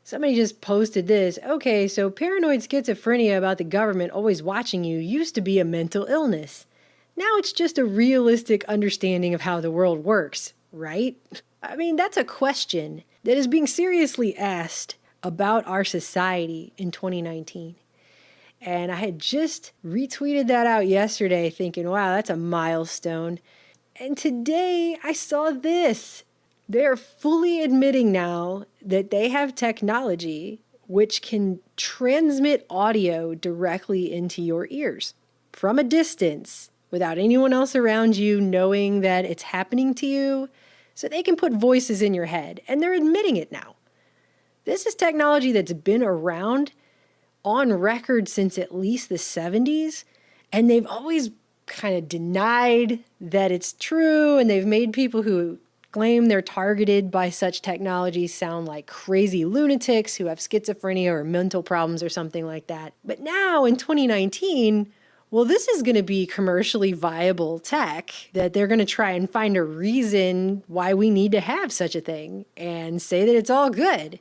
Somebody just posted this. Okay, so paranoid schizophrenia about the government always watching you used to be a mental illness. Now it's just a realistic understanding of how the world works, right? I mean, that's a question that is being seriously asked about our society in 2019. And I had just retweeted that out yesterday thinking, wow, that's a milestone. And today I saw this. They're fully admitting now that they have technology which can transmit audio directly into your ears from a distance without anyone else around you knowing that it's happening to you. So they can put voices in your head, and they're admitting it now. This is technology that's been around on record since at least the 70s, and they've always kind of denied that it's true, and they've made people who claim they're targeted by such technology sound like crazy lunatics who have schizophrenia or mental problems or something like that. But now in 2019, well, this is going to be commercially viable tech that they're going to try and find a reason why we need to have such a thing and say that it's all good.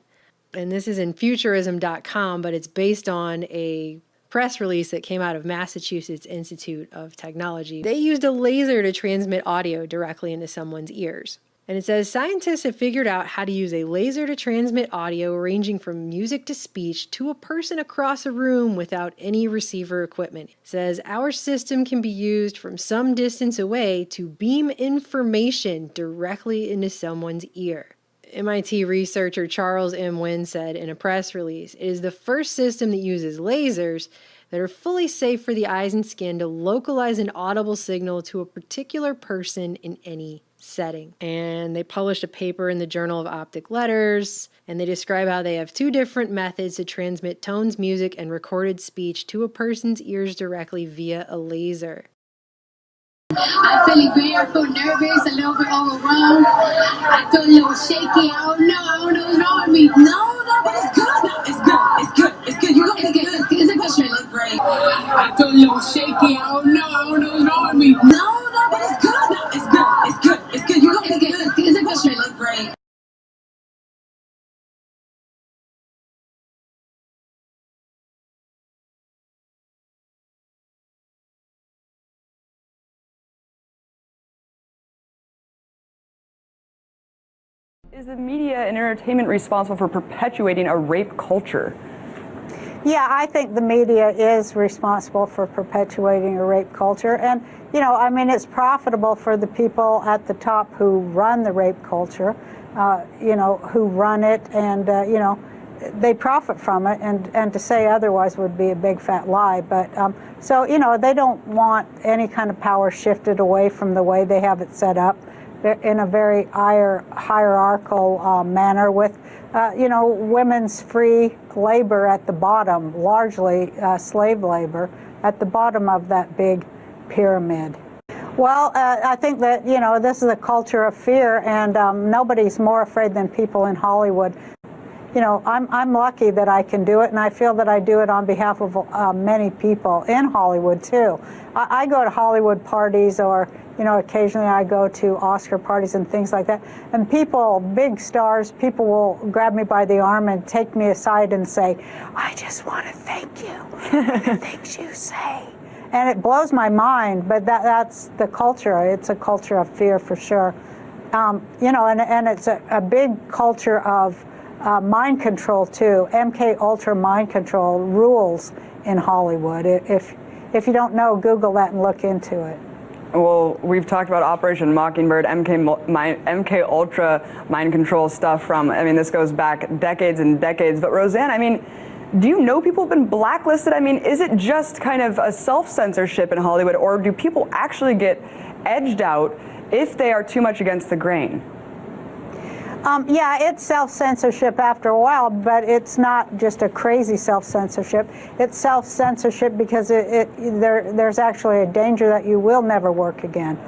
And this is in futurism.com, but it's based on a press release that came out of Massachusetts Institute of Technology. They used a laser to transmit audio directly into someone's ears. And it says, scientists have figured out how to use a laser to transmit audio ranging from music to speech to a person across a room without any receiver equipment. It says, our system can be used from some distance away to beam information directly into someone's ear. MIT researcher Charles M. Wynn said in a press release, it is the first system that uses lasers that are fully safe for the eyes and skin to localize an audible signal to a particular person in any setting. And they published a paper in the Journal of Optic Letters, and they describe how they have two different methods to transmit tones, music, and recorded speech to a person's ears directly via a laser. I'm feeling very nervous, a little bit overwhelmed. I feel a little shaky. I don't know what's wrong with me. No, but it's good. It's good. You gonna get good. It's a good shit. Look great. I feel a little shaky. I don't know what's wrong with me. No, but it's good. It's good. You gonna get good. It's a good shit. Look great. Is the media and entertainment responsible for perpetuating a rape culture? Yeah, I think the media is responsible for perpetuating a rape culture. And, you know, I mean, it's profitable for the people at the top who run the rape culture, you know, who run it, and, you know, they profit from it. And to say otherwise would be a big fat lie. But so, you know, they don't want any kind of power shifted away from the way they have it set up in a very hierarchical manner with, you know, women's free labor at the bottom, largely slave labor, at the bottom of that big pyramid. Well, I think that, you know, this is a culture of fear, and nobody's more afraid than people in Hollywood. You know, I'm lucky that I can do it, and I feel that I do it on behalf of many people in Hollywood, too. I go to Hollywood parties, or, you know, occasionally I go to Oscar parties and things like that, and people, big stars, people will grab me by the arm and take me aside and say, I just want to thank you for the things you say. And it blows my mind, but that's the culture. It's a culture of fear, for sure. You know, and it's a big culture of mind control too. MK Ultra mind control rules in Hollywood. If you don't know, Google that and look into it. Well, we've talked about Operation Mockingbird, MK Ultra mind control stuff from, I mean, this goes back decades and decades. But Roseanne, I mean, do you know people have been blacklisted? I mean, is it just kind of a self-censorship in Hollywood, or do people actually get edged out if they are too much against the grain? Yeah, it's self-censorship after a while, but it's not just a crazy self-censorship. It's self-censorship because there's actually a danger that you will never work again.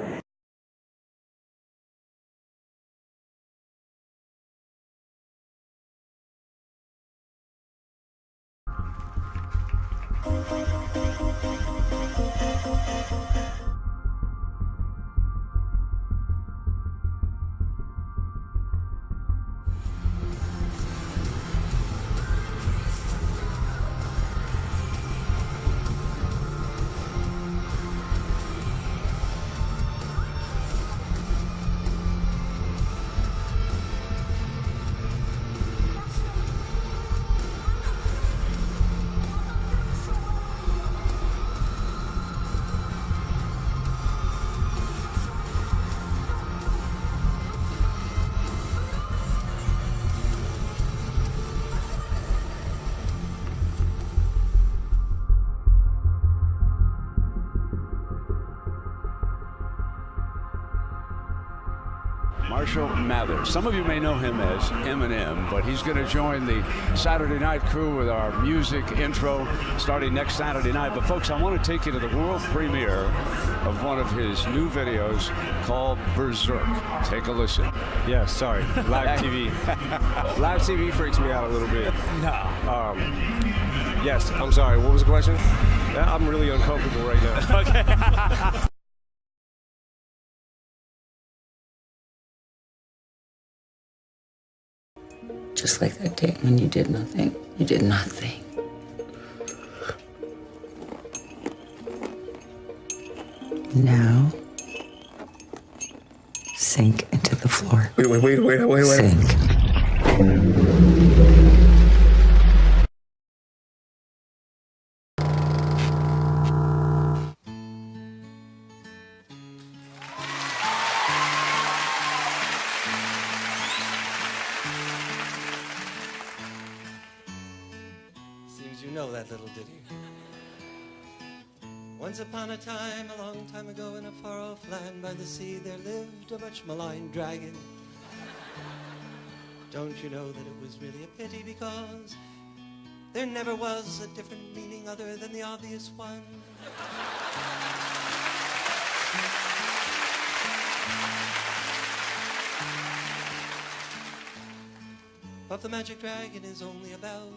Marshall Mathers. Some of you may know him as Eminem, but he's going to join the Saturday night crew with our music intro starting next Saturday night. But folks, I want to take you to the world premiere of one of his new videos called Berserk. Take a listen. Yeah, sorry. Live TV. Live TV freaks me out a little bit. No. Yes, I'm sorry. What was the question? Yeah, I'm really uncomfortable right now. Okay. Just like that day when you did nothing. You did nothing. Now, sink into the floor. Wait. Sink. Seems you know that little ditty. Once upon a time, a long time ago, in a far-off land by the sea, there lived a much maligned dragon. Don't you know that it was really a pity, because there never was a different meaning other than the obvious one. But the magic dragon is only about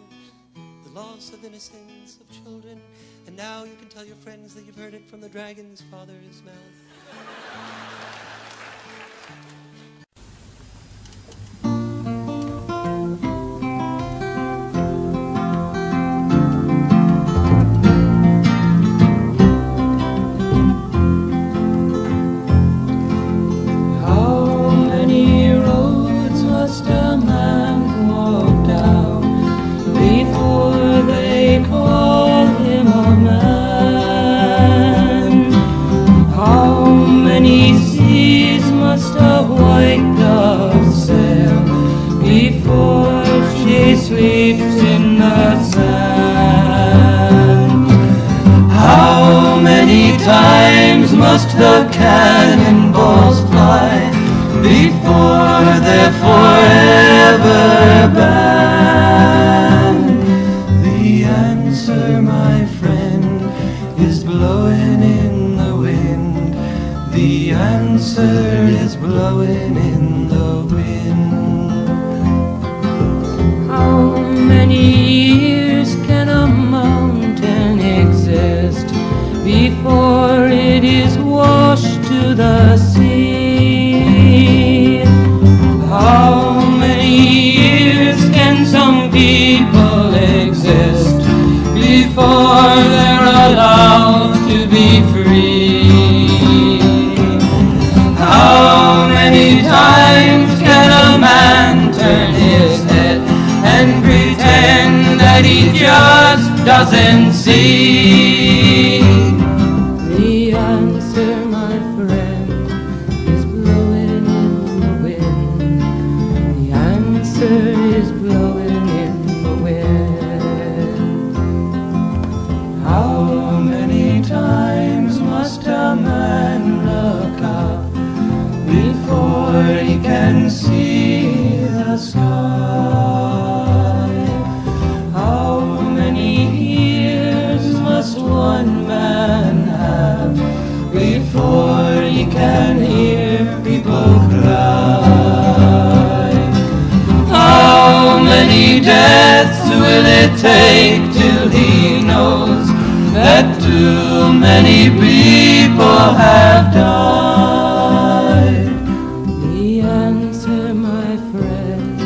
the loss of innocence of children, and now you can tell your friends that you've heard it from the dragon's father's mouth. How many roads must a man walk down before they call him a man? How many seas must a white dove sail before she sleeps in the sand? How many times must the cannonballs fly before they're forever banned? The answer, my friend, is blowing in the wind. The answer is blowing in the wind. How many years can a mountain exist before it is washed to the sea? How many years can some people exist before they're allowed to be free? How many times can a man turn his head and pretend that he just doesn't see? The answer, my friend, is blowing in the wind. The answer is blowing in the wind. How many times must a man look up before he can see the sky? How many years must one man have before he can hear people cry? How many deaths will it take till he knows that too many people have died? The answer, my friend,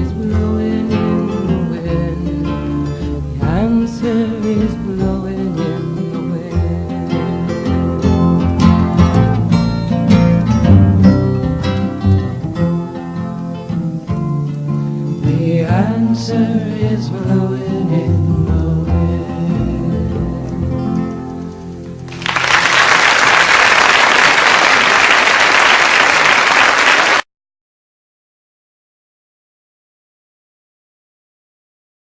is blowing in the wind. The answer is blowing in the wind. The answer is blowing in